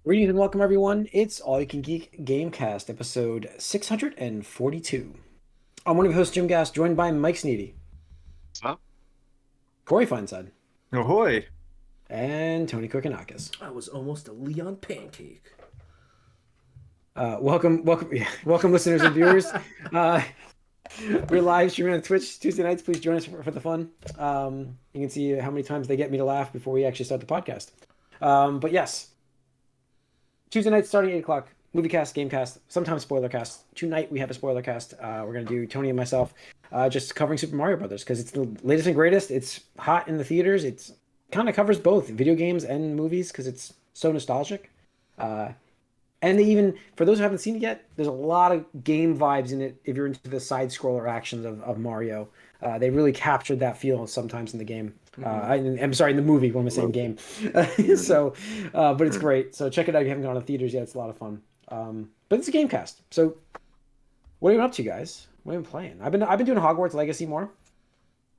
Greetings and welcome, everyone. It's All You Can Geek Gamecast, episode 642. I'm one of your hosts, Jim Gass, joined by Mike Sneedy, Huh? Corey Feinside, Ahoy! and Tony Kokonakis. I was almost a Leon pancake. Yeah, welcome, listeners and viewers. Uh, we're live streaming on Twitch Tuesday nights. Please join us for the fun. You can see how many times they get me to laugh before we actually start the podcast. But yes, Tuesday night starting 8 o'clock. Movie cast, game cast, sometimes spoiler cast. Tonight we have a spoiler cast. We're gonna do Tony and myself, just covering Super Mario Brothers because it's the latest and greatest. It's hot in the theaters. It's kind of covers both video games and movies because it's so nostalgic. Uh, and they even for those who haven't seen it yet, there's a lot of game vibes in it. If you're into the side scroller actions of Mario, they really captured that feel sometimes in the game. I'm sorry, in the movie when I'm saying game. So, but it's great. So check it out if you haven't gone to theaters yet. It's a lot of fun. But it's a game cast. So what are you up to, guys? What have you been playing? I've been doing Hogwarts Legacy more.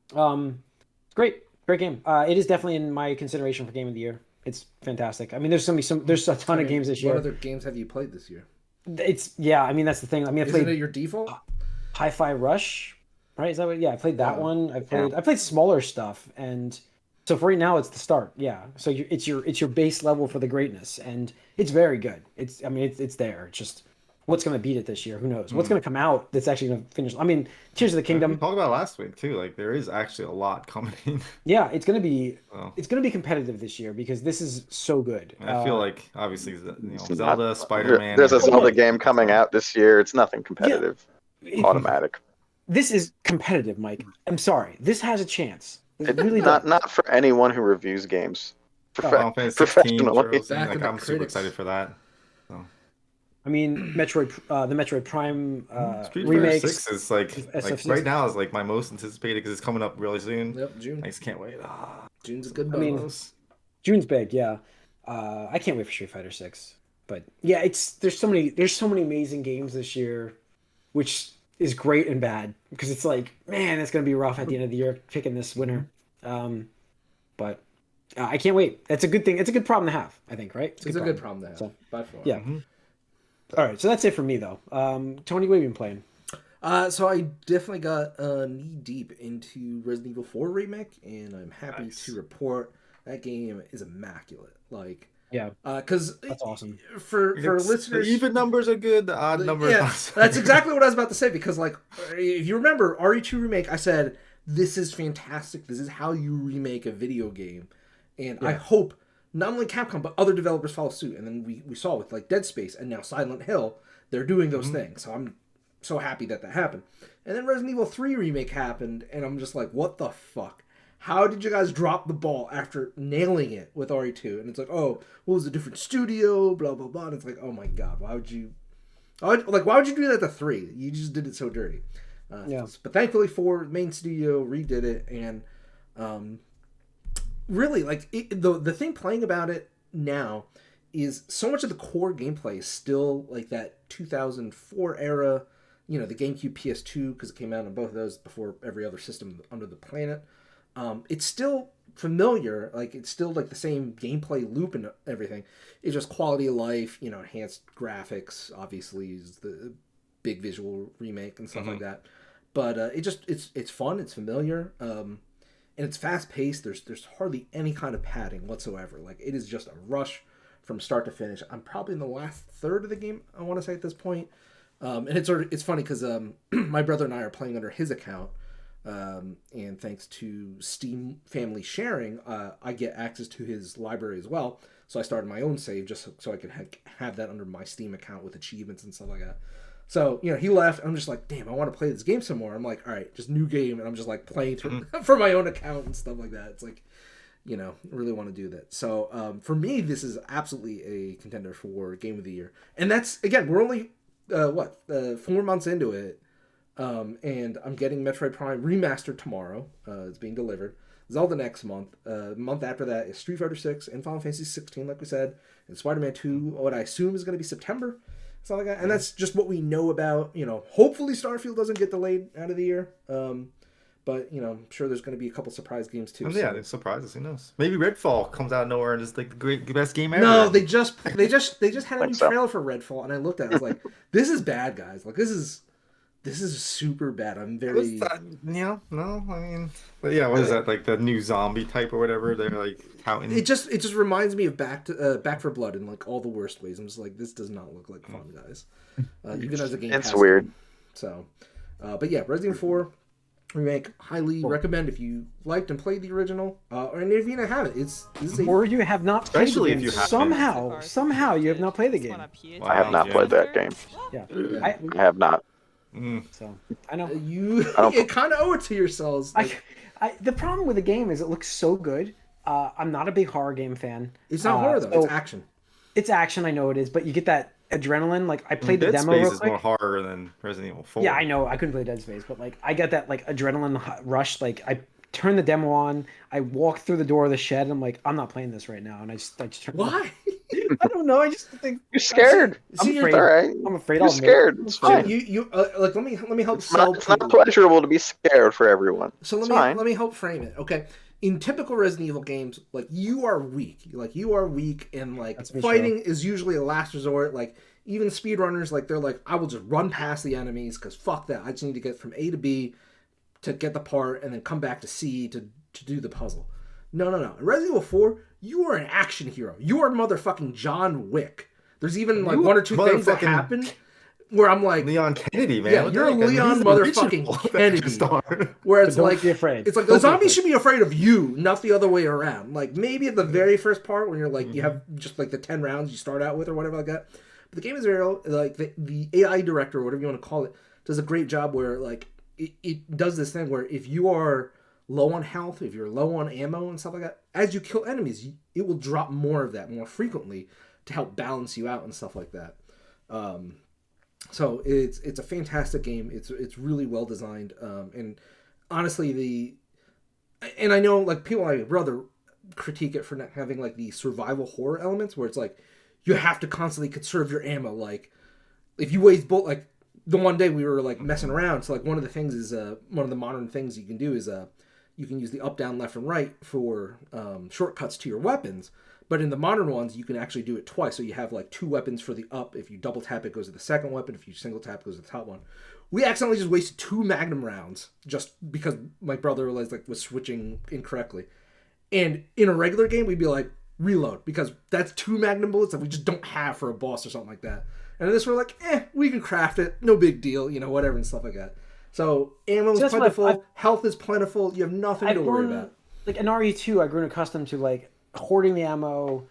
It's great game. It is definitely in my consideration for game of the year. It's fantastic. I mean, there's a ton of games this year. What other games have you played this year? It's yeah. I mean, that's the thing. I mean, I Isn't played it your default? Hi-Fi Rush, right? Is that what? Yeah, I played that Oh, one. I played smaller stuff, and so for right now, it's the start. Yeah, so it's your base level for the greatness, and it's very good. It's I mean, it's there. It's just what's going to beat it this year? Who knows? What's going to come out that's actually going to finish? I mean, Tears of the We Kingdom. talked about it last week too. Like there is actually a lot coming. Yeah, it's going to be So, it's going to be competitive this year because this is so good. and I feel like obviously It's not. Zelda, Spider-Man There's a are Oh yeah, Zelda game coming out this year. It's nothing yeah. competitive. Automatic. This is competitive, Mike. I'm sorry. This has a chance. It It really not does. not for anyone who reviews games Oh, Final Fantasy 16 professionally. Turtles thing. Back to Like the I'm super critics. excited for that. So I mean, the Metroid Prime Street Fighter remakes, 6 is like SF6. right now is like my most anticipated because it's coming up really soon. Yep, June. I just can't wait. June's a good I month. mean, Close. June's big, yeah. I can't wait for Street Fighter 6. But yeah, it's there's so many amazing games this year, which is great and bad because it's like, man, it's gonna be rough at the end of the year picking this winner. But I can't wait. That's a good thing. It's a good problem to have, I think, right? It's a good problem to have, So by far. yeah. Mhm. All right, so that's it for me though. Tony, what have you been playing? So I definitely got knee deep into Resident Evil 4 remake, and I'm happy Nice. to report that game is immaculate. Like, Yeah, because that's awesome. for It's- listeners, the even numbers are good. The odd numbers. yeah, Not so that's good. exactly what I was about to say. Because like, if you remember RE2 remake, I said this is fantastic. This is how you remake a video game, and I Yeah. hope not only Capcom but other developers follow suit. And then we saw with like Dead Space and now Silent Hill, they're doing those things. So I'm so happy that happened. And then Resident Evil 3 remake happened, and I'm just like, what the fuck? How did you guys drop the ball after nailing it with RE2? And it's like, oh, what was a different studio? Blah blah blah. And it's like, oh my god, why would you? Why would you do that to 3? You just did it so dirty. Yeah. But thankfully, 4 main studio redid it, and really, like the thing playing about it now is so much of the core gameplay is still like that 2004 era. You know, the GameCube, PS2, because it came out on both of those before every other system under the planet. It's still familiar, like it's still like the same gameplay loop and everything. It's just quality of life, you know, enhanced graphics. Obviously, is the big visual remake and stuff like that. But it's fun, it's familiar, and it's fast paced. There's hardly any kind of padding whatsoever. Like it is just a rush from start to finish. I'm probably in the last third of the game, I want to say at this point. And it's funny because my brother and I are playing under his account, and thanks to Steam Family Sharing, I get access to his library as well. So I started my own save just so I could have that under my Steam account with achievements and stuff like that. So you know he left. I'm just like, damn, I want to play this game some more. I'm like, all right, just new game, and I'm just like playing through for my own account and stuff like that. It's like, you know, really want to do that. So for me, this is absolutely a contender for Game of the Year, and that's again, we're only 4 months into it, and I'm getting Metroid Prime remastered tomorrow. It's being delivered. Zelda next month. Month after that is Street Fighter 6 and Final Fantasy 16, like we said, and Spider-Man 2. What I assume is going to be September, stuff like that. And that's just what we know about. You know, hopefully Starfield doesn't get delayed out of the year. But you know, I'm sure there's going to be a couple surprise games too. Oh, yeah, there's surprises. Who knows? Maybe Redfall comes out of nowhere and is like the best game ever. No, they just had a new so. trailer for Redfall, and I looked at it. I was like, "This is bad, guys. Like, this is super bad." I'm very. Yeah, no, I mean, but yeah, what is that, like the new zombie type or whatever? They're like touting. It just reminds me of Back for Blood in like all the worst ways. I'm just like, this does not look like fun, guys. Even as a game. It's weird. Game. So, but yeah, Resident Evil 4 remake, highly recommend if you liked and played the original, and if you haven't, or you have not played Especially the game. if you haven't. Somehow you have not played the game. I have not played that game. Yeah, I have not. So I know you kind of owe it to yourselves. Like, the problem with the game is it looks so good. I'm not a big horror game fan. It's not horror though; it's action. It's action, I know it is, but you get that adrenaline. Like I played the Dead demo Space real is quick. more horror than Resident Evil 4. Yeah, I know. I couldn't play Dead Space, but like I got that like adrenaline rush. Like I turned the demo on, I walked through the door of the shed. And I'm like, I'm not playing this right now, and I just turned. Why? I don't know. I just think You're scared. I'm afraid. All right. I'm afraid. You're scared. It's fine. You like let me help It's sell. not pleasurable to be scared for everyone. So Fine. let me help frame it. Okay, in typical Resident Evil games, like you are weak. And like fighting is usually a last resort. Like even speedrunners, like they're like, I will just run past the enemies because fuck that. I just need to get from A to B to get the part and then come back to C to do the puzzle. No. In Resident Evil 4, you are an action hero. You are motherfucking John Wick. There's even like one or two things that happen where I'm like, Leon Kennedy, man. yeah, you're Leon motherfucking Kennedy. Where it's like, be afraid. It's like the zombies should be afraid of you, not the other way around. Like maybe at the very first part when you're like, you have just like the 10 rounds you start out with or whatever like that. But the game is very like the AI director or whatever you want to call it does a great job where like it does this thing where if you are low on health, if you're low on ammo and stuff like that, as you kill enemies, it will drop more of that more frequently to help balance you out and stuff like that. So it's a fantastic game. It's really well designed. And honestly, and I know like people like my brother critique it for not having like the survival horror elements where it's like you have to constantly conserve your ammo. Like if you waste like the one day we were like messing around. So like one of the things is one of the modern things you can do is you can use the up, down, left, and right for shortcuts to your weapons. But in the modern ones, you can actually do it twice. So you have like 2 weapons for the up. If you double tap, it goes to the second weapon. If you single tap, it goes to the top one. We accidentally just wasted 2 Magnum rounds just because my brother was switching incorrectly. And in a regular game, we'd be like, reload, because that's 2 Magnum bullets that we just don't have for a boss or something like that. And in this, we're like, we can craft it. No big deal, whatever and stuff like that. So ammo is plentiful, health is plentiful. You have nothing to worry about. Like in RE2, I grew accustomed to like hoarding the ammo,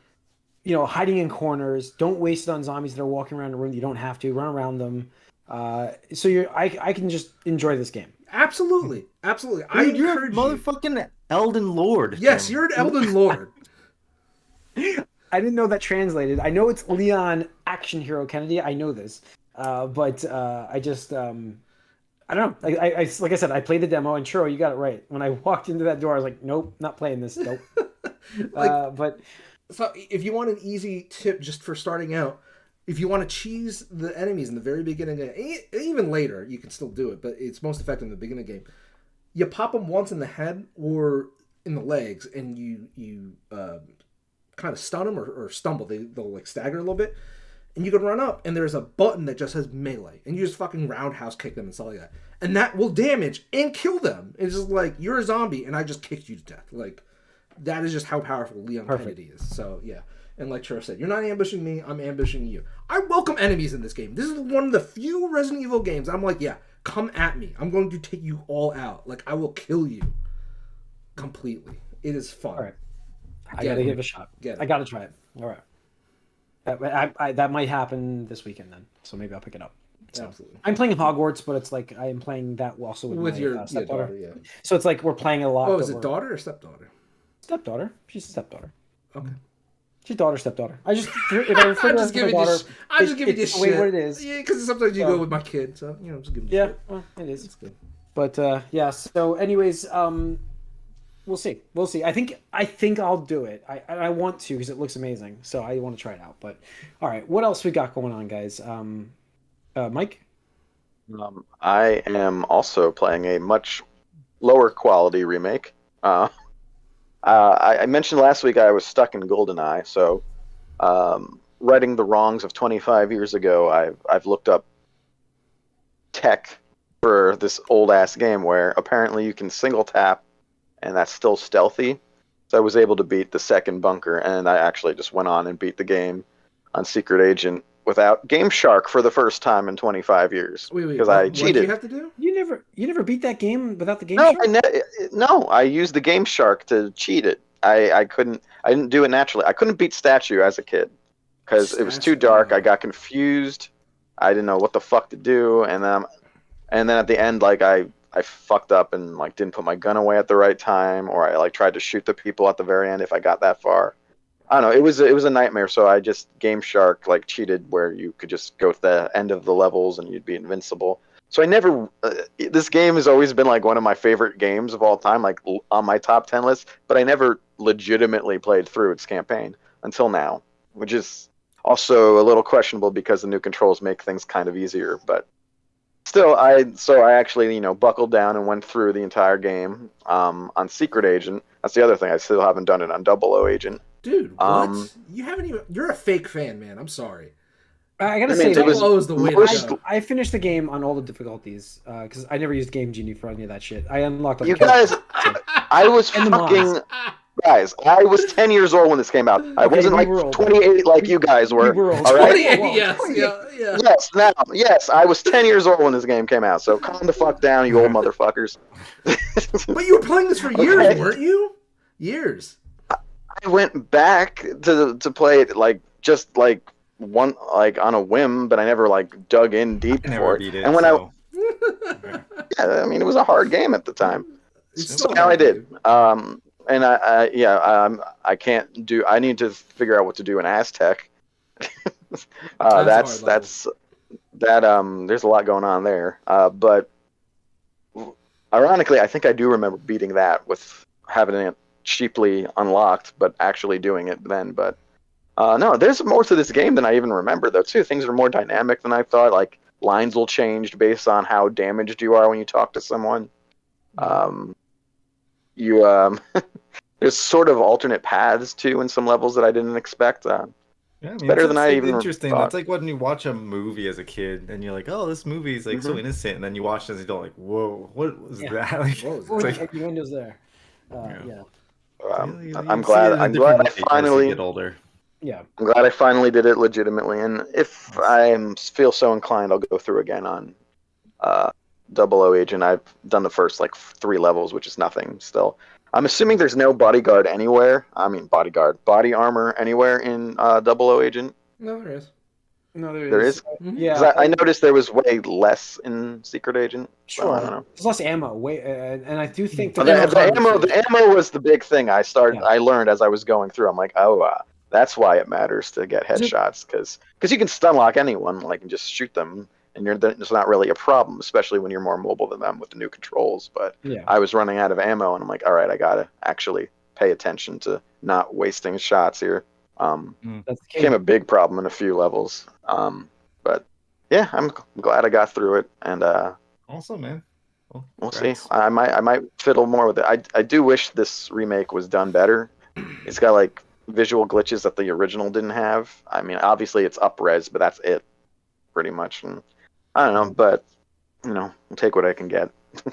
hiding in corners. Don't waste it on zombies that are walking around the room. You don't have to run around them. So I can just enjoy this game. Absolutely. Dude, you're a motherfucking Elden Lord. Yes, you're an Elden Lord. I didn't know that translated. I know it's Leon Action Hero Kennedy. I know this, but I just I don't know. I like I said, I played the demo, and Churro, you got it right. When I walked into that door, I was like, nope, not playing this. Nope. But so if you want an easy tip just for starting out, if you want to cheese the enemies in the very beginning, even later, you can still do it, but it's most effective in the beginning of the game. You pop them once in the head or in the legs, and you kind of stun them or stumble. They'll like stagger a little bit. And you can run up, and there's a button that just says melee, and you just fucking roundhouse kick them and stuff like that. And that will damage and kill them. It's just like, you're a zombie, and I just kicked you to death. Like, that is just how powerful Leon Kennedy is. So, yeah. And like Churro said, you're not ambushing me, I'm ambushing you. I welcome enemies in this game. This is one of the few Resident Evil games I'm like, yeah, come at me. I'm going to take you all out. Like, I will kill you completely. It is fun. All right. I got to give it a shot. I got to try it. All right. That might happen this weekend then, so maybe I'll pick it up. So, absolutely. I'm playing Hogwarts, but it's like I am playing that also with my your stepdaughter. daughter, yeah. So it's like we're playing a lot. Oh, is it daughter or stepdaughter? Stepdaughter. She's a stepdaughter. Okay. She's daughter, stepdaughter. I just if I refer to her as my daughter, I'm just giving you shit. What it is. Yeah, because sometimes you go with my kid, so I'm just giving you shit. Well, it is. It's good. But yeah. So, anyways, we'll see. I think I'll do it. I want to because it looks amazing. So I want to try it out. But all right, what else we got going on, guys? Mike? I am also playing a much lower quality remake. I mentioned last week I was stuck in GoldenEye, so righting the wrongs of 25 years ago, I've looked up tech for this old ass game where apparently you can single tap and that's still stealthy. So I was able to beat the second bunker, and I actually just went on and beat the game on Secret Agent without Game Shark for the first time in 25 years Wait, because what, I what did cheated. you have to do? You never beat that game without the game No, shark? no, I used the Game Shark to cheat it. I didn't do it naturally. I couldn't beat Statue as a kid because it was too dark. I got confused. I didn't know what the fuck to do, and then at the end, like I fucked up and like didn't put my gun away at the right time, or I like tried to shoot the people at the very end if I got that far. I don't know. It was a nightmare. So I just Game Shark like cheated where you could just go to the end of the levels and you'd be invincible. So I never. This game has always been like one of my favorite games of all time, like on my top 10 list. But I never legitimately played through its campaign until now, which is also a little questionable because the new controls make things kind of easier. But still, I actually buckled down and went through the entire game on Secret Agent. That's the other thing. I still haven't done it on Double O Agent. Dude, what? You haven't even. You're a fake fan, man. I'm sorry. I gotta I mean, say, it was Double O is the way most- to go. I finished the game on all the difficulties because I never used Game Genie for any of that shit. I unlocked all You the characters. guys, I was And the mods. fucking guys. I was 10 years old when this came out. I Okay, wasn't we like were older. 28 like you guys were. We were older. All right. 28, yes, yeah. Yes, I was 10 years old when this game came out. So calm the fuck down, you old motherfuckers. But you were playing this for years, Okay. weren't you? Years. I went back to play it like just like one like on a whim, but I never like dug in deep I for never it. beat it. And when so. yeah, I mean, it was a hard game at the time. It's So still now I hard, did. dude. And I can't do. I need to figure out what to do in Aztec. That's That's there's a lot going on there. But ironically, I think I do remember beating that with having it cheaply unlocked, but actually doing it then. But no, there's more to this game than I even remember, though. Too, things are more dynamic than I thought. Like lines will change based on how damaged you are when you talk to someone. There's sort of alternate paths too in some levels that I didn't expect. Yeah, I mean, better it's than I like even interesting. thought. That's like when you watch a movie as a kid and you're like, "Oh, this movie is like so innocent," and then you watch this and you're like, "Whoa, what was Yeah. that?" Like, What was it's Oh, like, the windows there. Yeah. Yeah. you I'm see glad. it in a I'm different glad I light as you finally. get older. Yeah. I'm glad I finally did it legitimately. And if feel so inclined, I'll go through again on Double O Agent. I've done the first like 3 levels, which is nothing still. I'm assuming there's no bodyguard anywhere. I mean, body armor anywhere in Double O Agent. No, there is. No, There is. Mhm. Yeah. 'Cause I noticed there was way less in Secret Agent. So Sure. I don't know. There's less ammo. And I do think The, that the ammo was the big thing. I Yeah. learned as I was going through. I'm like, oh, that's why it matters to get headshots because you can stun lock anyone, like and just shoot them, and it's not really a problem, especially when you're more mobile than them with the new controls. But Yeah. I was running out of ammo, and I'm like, all right, I gotta actually pay attention to not wasting shots here. That's the Became a big problem in a few levels. But yeah, I'm glad I got through it, and Also, man. Well, we'll see. congrats. I might fiddle more with it. I do wish this remake was done better. It's got like visual glitches that the original didn't have. I mean, obviously it's up-res, but that's it, pretty much. And I don't know, but I'll take what I can get. I'm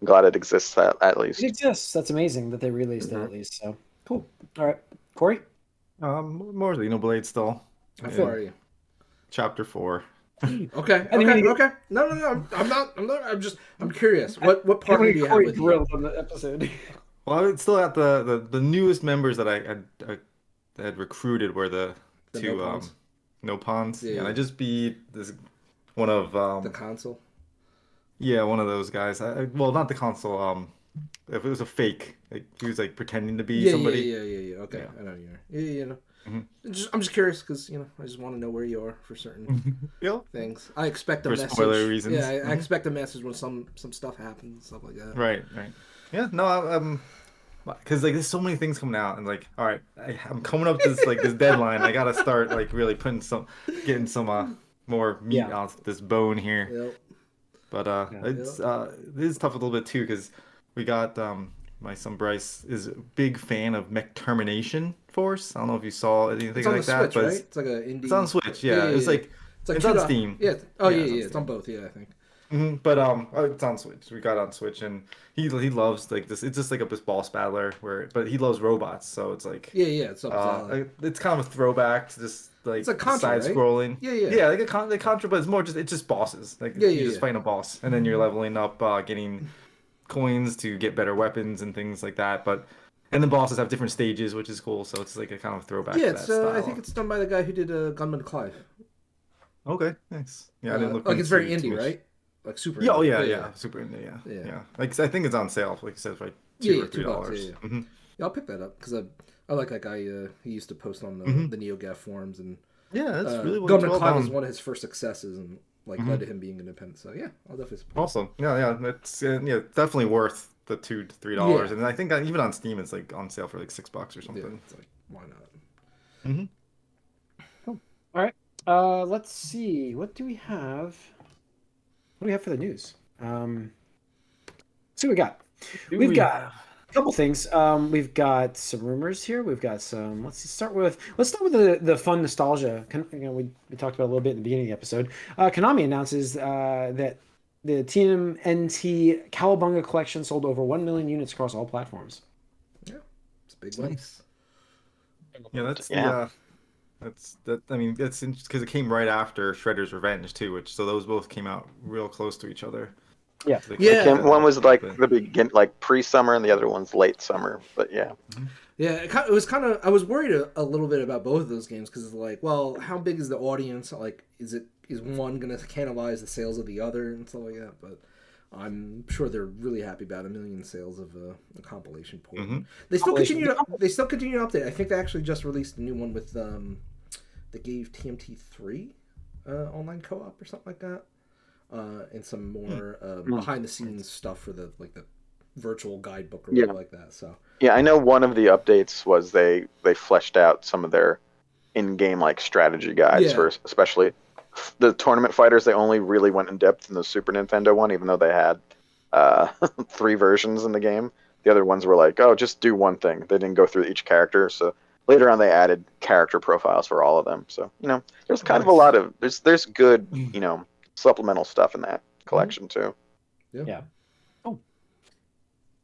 glad it exists at least. It exists. That's amazing that they released it at least. So cool. All right, Corey. More Xenoblade still. How far are you? Chapter 4. Okay. I didn't mean to Okay. No. I'm not. I'm curious. What partner do you have Corey with you? grilled on the episode. Well, it's still at the newest members that I had recruited were the The two Nopons? Nopons. Yeah. And I just beat this one of The console. yeah, one of those guys. Well, not the console. If it was a fake, like, he was like pretending to be somebody. Yeah. Okay, Yeah. I know you are. Yeah. Mhm. I'm just curious because I just want to know where you are for certain Yeah. things. I expect a For message. spoiler reasons. Yeah, I Mhm. expect a message when some stuff happens, stuff like that. Right. Yeah. No. Because like there's so many things coming out, and like, all right, I'm coming up to this deadline. I gotta start like really getting some more meat Yeah. off this bone here. Yep. But it is tough a little bit too because we got my son Bryce is a big fan of Mech Termination Force. I don't know if you saw anything It's on like the that, Switch, but right? It's like a it's on indie. Switch. Yeah, Yeah, yeah, it's yeah. like It's like it's on 2. Steam. Yeah. Oh Yeah, yeah, it's on yeah. It's on Steam. both. Yeah, I think. But it's on Switch. We got it on Switch, and he loves like this. It's just like a boss battler but he loves robots, so it's like Yeah, yeah. It's up his alley. it's kind of a throwback to just It's like like the Contra, side right? scrolling. Yeah, yeah. Yeah, like like Contra, but it's just bosses. Like Yeah, you yeah, just yeah. fight a boss, and then you're leveling up, getting coins to get better weapons and things like that. But and the bosses have different stages, which is cool. So it's like a kind of throwback Yeah, to it's that I think style. it's done by the guy who did Gunman Clive. Okay, nice. Yeah, I didn't look Like it's very into too indie, much. right? Like super Yeah, oh indie. yeah, Yeah, yeah, super into yeah. yeah. Like I think it's on sale, like you said, for like Yeah, $2 yeah, or $2. $3. Yeah, yeah. Yeah, I'll pick that up because I like that guy. He used to post on the NeoGaf forums, and Yeah, that's really it's Gunman well Clive was done. one of his first successes, and like led to him being independent. So yeah, I'll definitely support. Awesome. Yeah, yeah, it's yeah, definitely worth the $2 to $3, Yeah. and I think that even on Steam it's like on sale for like $6 or Yeah, something. it's like why not? Mm-hmm. Cool. All right. Let's see. What do we have? What do we have for the news? Let's see what we got. We've got a couple things. We've got some rumors here. We've got some. Let's start with the fun nostalgia. We talked about a little bit in the beginning of the episode. Konami announces that the TMNT Cowabunga collection sold over 1 million units across all platforms. Yeah, it's a big one. Nice. Yeah, that's Yeah. that's that. I mean, that's because it came right after Shredder's Revenge too, so those both came out real close to each other. Yeah. So they Yeah. kinda One was like but- the begin, like pre-summer, and the other one's late summer. But yeah, Yeah, it was kind of. I was worried a little bit about both of those games because it's like, well, how big is the audience? Like, is one gonna cannibalize the sales of the other and stuff like that? But I'm sure they're really happy about 1 million sales of a compilation port. They still continue to update. I think they actually just released a new one with they gave TMT3 online co-op or something like that, and some more behind the scenes stuff for the virtual guidebook or whatever like that. So. yeah, I know one of the updates was they fleshed out some of their in-game like strategy guides for especially the tournament fighters. They only really went in depth in the Super Nintendo one, even though they had 3 versions in the game. The other ones were like, oh, just do one thing. They didn't go through each character. So later on, they added character profiles for all of them. So there's kind of a lot of there's good supplemental stuff in that collection too. Yeah. Oh.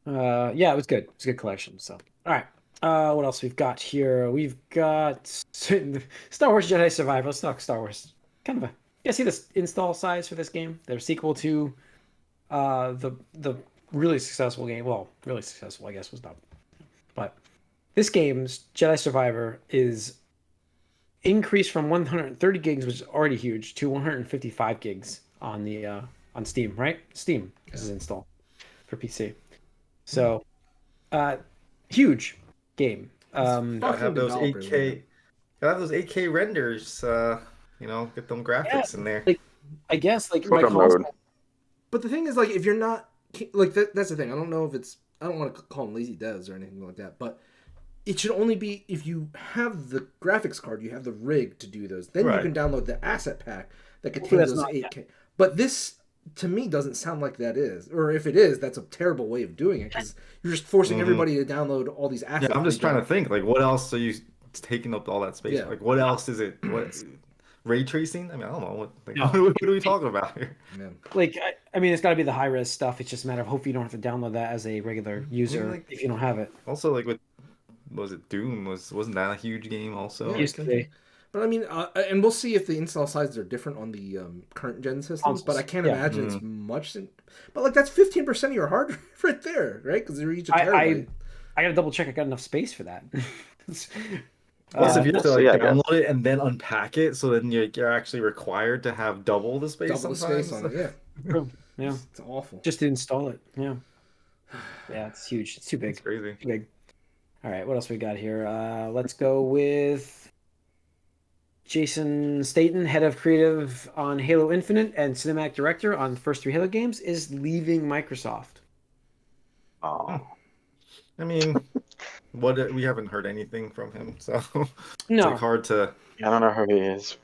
Yeah, it was good. It's a good collection. So, all right. What else we've got here? We've got Star Wars Jedi Survivor. Let's talk Star Wars. Kind of a. You see this install size for this game? Their sequel to the really successful game. Well, really successful, I guess, was not. But this game's Jedi Survivor is increased from 130 gigs, which is already huge, to 155 gigs on the on Steam. Right? Steam is install for PC. So, huge game. Gotta have those developers, 8K. Gotta have those 8K renders. Get them graphics in there. Like, I guess like Photo mode. But the thing is, like, if you're not like that's the thing. I don't know if it's. I don't want to call them lazy devs or anything like that, but it should only be if you have the graphics card, you have the rig to do those. Then you can download the asset pack that contains those 8K. But this, to me, doesn't sound like that is. Or if it is, that's a terrible way of doing it because you're just forcing everybody to download all these assets. Yeah, I'm just trying to think, like, what else are you taking up all that space? Yeah. Like, what else is it? What ray tracing? I mean, I don't know. No. What are we talking about here? Man. Like, I mean, it's got to be the high res stuff. It's just a matter of hopefully you don't have to download that as a regular user if you don't have it. Also, like, was it Doom? Wasn't that a huge game also? It used to be. But I mean, and we'll see if the install sizes are different on the current gen systems. But I can't imagine it's much. But like that's 15% of your hard drive right there, right? Because they're each a terabyte. I gotta double check. I got enough space for that. Plus, if you have to like yeah, download it and then unpack it, so then you're actually required to have double the space. Double the sometimes. space on it, yeah. Yeah, It's awful. just to install it. Yeah, yeah, it's huge. It's too big. It's crazy. Too big. All right, what else we got here? Let's go with Jason Staten, head of creative on Halo Infinite and cinematic director on the first 3 Halo games, is leaving Microsoft. Oh, I mean, we haven't heard anything from him, so it's No, like hard to. I don't know who he is.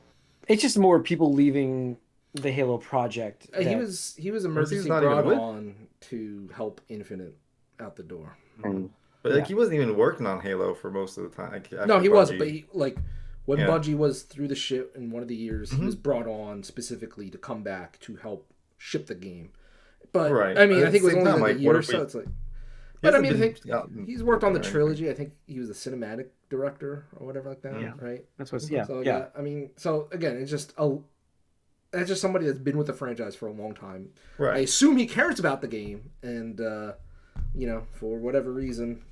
it's just more people leaving the Halo project. He that- was emergency not even brought with? on to help Infinite out the door. And But like Yeah. he wasn't even working on Halo for most of the time. Like, No, after he wasn't. Bungie- But he, like when Yeah. Bungie was through the shit in one of the years, he Mhm. was brought on specifically to come back to help ship the game. But Right. I mean, But I at think it the was same only time, like a like, year what or if so. we- It's like, He but I hasn't mean, I been think out in he's worked on the open or trilogy. I think he was the cinematic director or whatever like that, Yeah. right? That's what's yeah. So Yeah. I mean, so again, it's just that's just somebody that's been with the franchise for a long time. Right. I assume he cares about the game, and for whatever reason,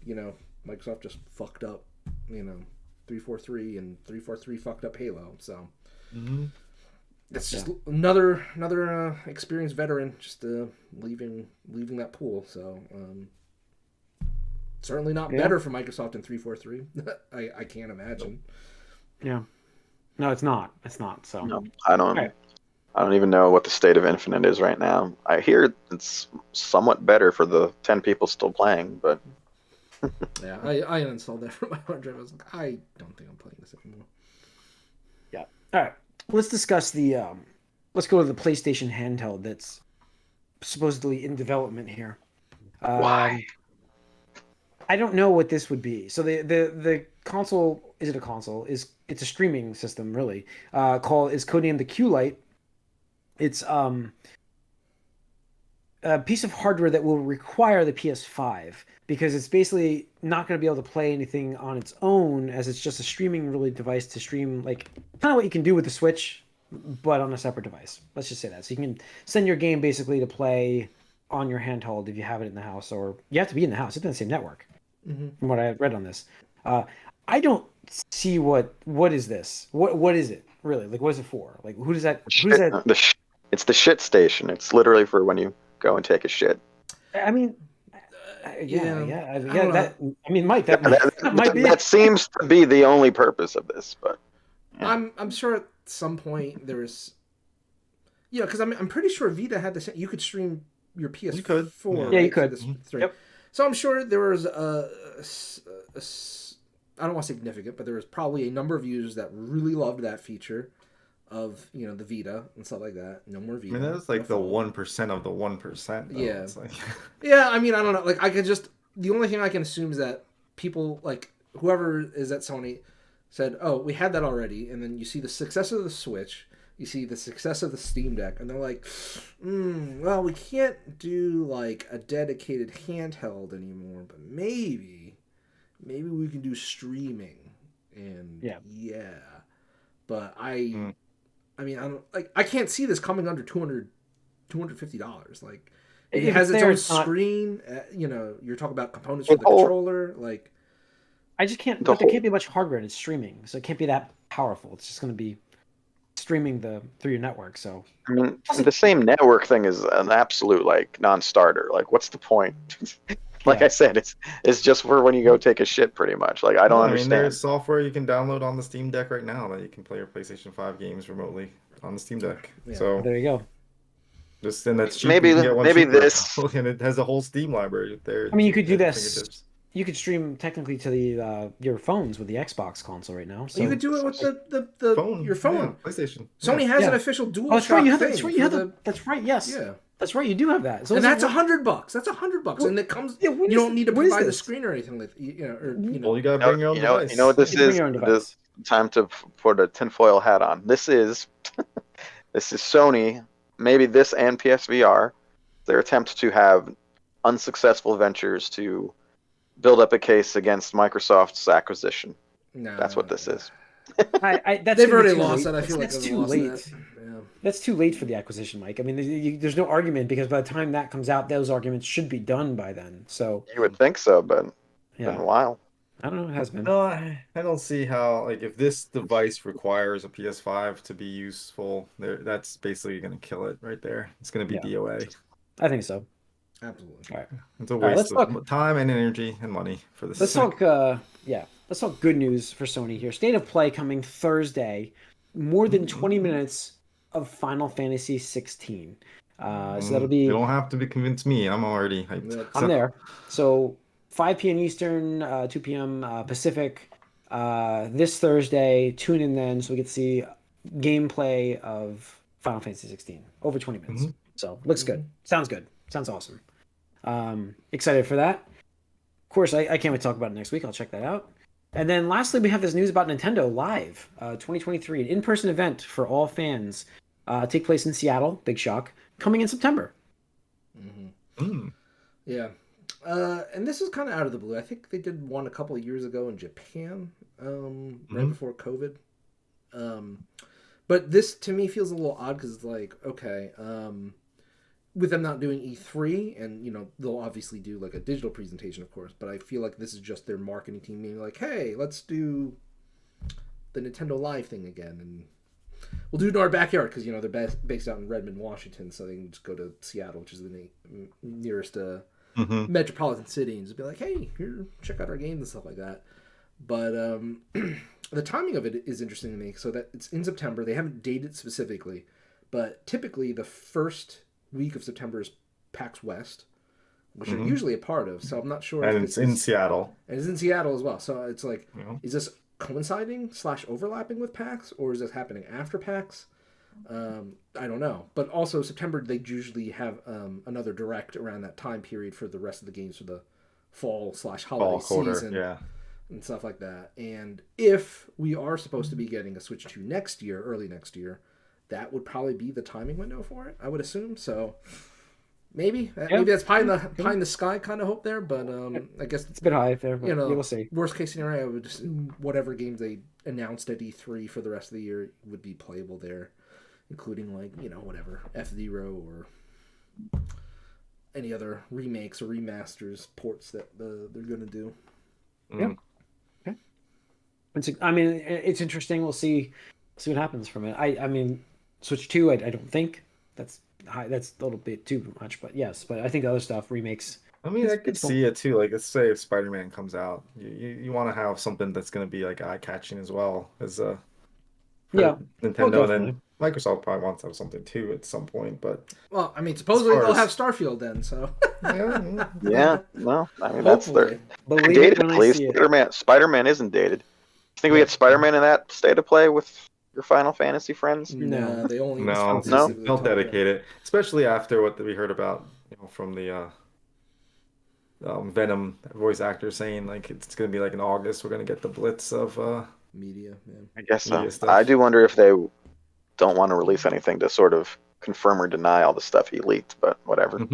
Microsoft just fucked up, 343 and 343 fucked up Halo. So Mhm. it's just another experienced veteran just leaving that pool. So certainly not better for Microsoft than 343. I can't imagine. Yeah. No, it's not. It's not. So no, I don't. Right. I don't even know what the state of Infinite is right now. I hear it's somewhat better for the 10 people still playing, but Yeah, I uninstalled that from my hard drive. I was like, I don't think I'm playing this anymore. yeah. All right. Let's discuss the. Let's go to the PlayStation handheld that's supposedly in development here. why? I don't know what this would be. So the console, is it a console? It's a streaming system really. Is codenamed the Q-Lite. It's a piece of hardware that will require the PS5 because it's basically not going to be able to play anything on its own, as it's just a streaming really device to stream like kind of what you can do with the Switch, but on a separate device. Let's just say that. So you can send your game basically to play on your handheld if you have it in the house, or you have to be in the house. It's in the same network. From what I read on this, I don't see what is this? What is it really? Like, what is it for? Like, who does that? It's the shit station. It's literally for when you go and take a shit. I mean, Yeah, yeah. I don't Mike, that might be. That seems to be the only purpose of this, but yeah. I'm sure at some point there was, because I'm pretty sure Vita had this. You could stream your PS4. You could. Yeah, you right, could. to the three. Yep. So I'm sure there was I don't want significant, but there was probably a number of users that really loved that feature of the Vita and stuff like that. No more Vita. I mean, that was like the no phone. 1% of the 1%. Though. Yeah. It's like... Yeah, I mean, I don't know. Like, the only thing I can assume is that people, like, whoever is at Sony said, oh, we had that already. And then you see the success of the Switch, you see the success of the Steam Deck, and they're like, well, we can't do, like, a dedicated handheld anymore, but maybe we can do streaming. And, yeah. But I mean, I can't see this coming under $250. Like, it has its own screen. You're talking about components for the controller. Like, I just can't. But there can't be much hardware, and it's streaming, so it can't be that powerful. It's just going to be streaming through your network. So I mean, the same network thing is an absolute like non-starter. Like, what's the point? Like I said, it's just for when you go take a shit, pretty much. Like, I don't understand. I mean, there's software you can download on the Steam Deck right now that you can play your PlayStation 5 games remotely on the Steam Deck. Yeah. So there you go. Just and that's cheap. Maybe this and it has a whole Steam library there. I mean, you could do this. You could stream technically to the your phones with the Xbox console right now. So you could do it with the phone, your phone. yeah, PlayStation. Sony has an official dual. That's right. That's right. That's right. Yes. Yeah. That's right. You do have that. And that's $100. That's $100, and it comes. Yeah, you don't need to provide the screen or anything like Well, you gotta bring your own device. You know what this is? This time to put a tinfoil hat on. This is Sony. Maybe this and PSVR. Their attempt to have unsuccessful ventures to build up a case against Microsoft's acquisition. No, that's what this is. They've already lost that. I feel like that's too late. That's too late for the acquisition, Mike. I mean, there's no argument because by the time that comes out, those arguments should be done by then. So you would think so, but it's been a while. I don't know. It has been. No, I don't see how. Like, if this device requires a PS5 to be useful, that's basically going to kill it right there. It's going to be DOA. I think so. Absolutely. All right. It's a waste of time and energy and money for this. Let's talk. Let's talk good news for Sony here. State of Play coming Thursday. More than 20 minutes of Final Fantasy 16. So that'll be. You don't have to convince me. I'm already hyped. I'm there. So 5 p.m. Eastern, 2 p.m. Pacific. This Thursday. Tune in then, so we get to see gameplay of Final Fantasy 16 over 20 minutes. So looks good. Sounds good. Sounds awesome. Excited for that. course, I can't wait to talk about it next week. I'll check that out. And then lastly, we have this news about Nintendo Live 2023, an in-person event for all fans. Take place in Seattle. Big shock. Coming in September. Yeah. And this is kind of out of the blue. I think they did one a couple of years ago in Japan, right before COVID. But this to me feels a little odd because it's like, okay, with them not doing E3, and you know they'll obviously do like a digital presentation, of course. But I feel like this is just their marketing team being like, hey, let's do the Nintendo Live thing again, and we'll do it in our backyard because you know they're based out in Redmond, Washington, so they can just go to Seattle, which is the nearest metropolitan city, and just be like, hey, here, check out our games and stuff like that. But the timing of it is interesting to me. So that it's in September. They haven't dated specifically, but typically the first week of September is PAX West, which are usually a part of. So I'm not sure. And it's in Seattle. And it's in Seattle as well. So it's like, is this coinciding / overlapping with PAX, or is this happening after PAX? I don't know. But also September, they usually have another direct around that time period for the rest of the games for the fall / holiday season. Yeah. And stuff like that. And if we are supposed to be getting a Switch 2 next year, early next year, that would probably be the timing window for it, I would assume. So maybe that's pie in the sky kind of hope there, but I guess it's a bit high there, but we'll see. Worst case scenario, I would assume whatever games they announced at E3 for the rest of the year would be playable there, including like, you know, whatever, F-Zero or any other remakes or remasters, ports that they're going to do. Yeah. Okay. I mean, it's interesting. We'll see what happens from it. I mean, Switch 2, I don't think that's high. That's a little bit too much, but yes. But I think the other stuff, remakes. I mean, I could see it too. Like, let's say if Spider-Man comes out, you want to have something that's going to be like eye-catching as well as Nintendo. And then Microsoft probably wants to have something too at some point. But well, I mean, supposedly they'll have Starfield then. So yeah, well, I mean that's their believe dated at least. Spider-Man isn't dated. You think we get Spider-Man in that state of play with your Final Fantasy friends? No, they only they'll dedicate it, especially after what we heard about, you know, from the Venom voice actor saying like it's going to be like in August we're going to get the blitz of media. Yeah. I guess so. I do wonder if they don't want to release anything to sort of confirm or deny all the stuff he leaked, but whatever.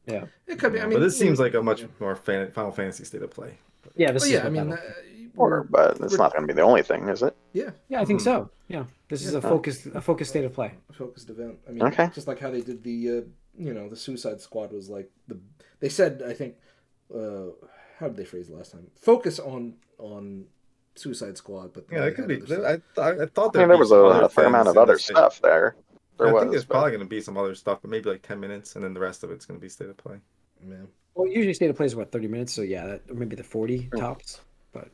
Yeah, it could be. I mean, but this seems like a much more Final Fantasy state of play. Yeah, but it's not going to be the only thing, is it? Yeah, I think so. Yeah, this is a focused state of play. A focused event. I mean, just like how they did the the Suicide Squad was like they said, I think, how did they phrase it last time? Focus on Suicide Squad, but yeah, it could be. I thought there was a fair amount of other stuff there. I think there's probably going to be some other stuff, but maybe like 10 minutes, and then the rest of it's going to be state of play. Yeah. Well, usually state of play is 30 minutes, so yeah, or maybe the 40 tops, but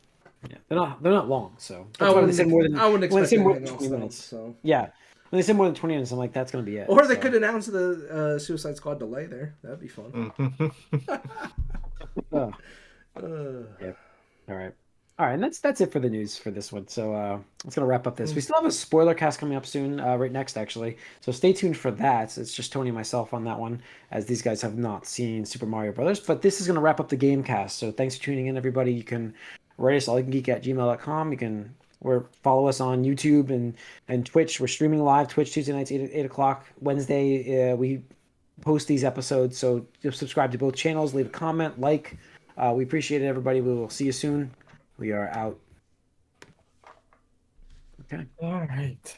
yeah, they're not long. So I wouldn't expect more than 20 minutes. So yeah, when they say more than 20 minutes, I'm like, that's going to be it. Or they could announce the Suicide Squad delay there. That'd be fun. Yeah. All right, and that's it for the news for this one. So it's gonna wrap up this. We still have a spoiler cast coming up soon, right next actually. So stay tuned for that. It's just Tony and myself on that one, as these guys have not seen Super Mario Brothers. But this is gonna wrap up the Gamecast. So thanks for tuning in, everybody. You can write us allyoucangeek@gmail.com. You can follow us on YouTube and Twitch. We're streaming live Twitch Tuesday nights 8 o'clock. Wednesday we post these episodes. So just subscribe to both channels. Leave a comment, like. We appreciate it, everybody. We will see you soon. We are out. Okay. All right.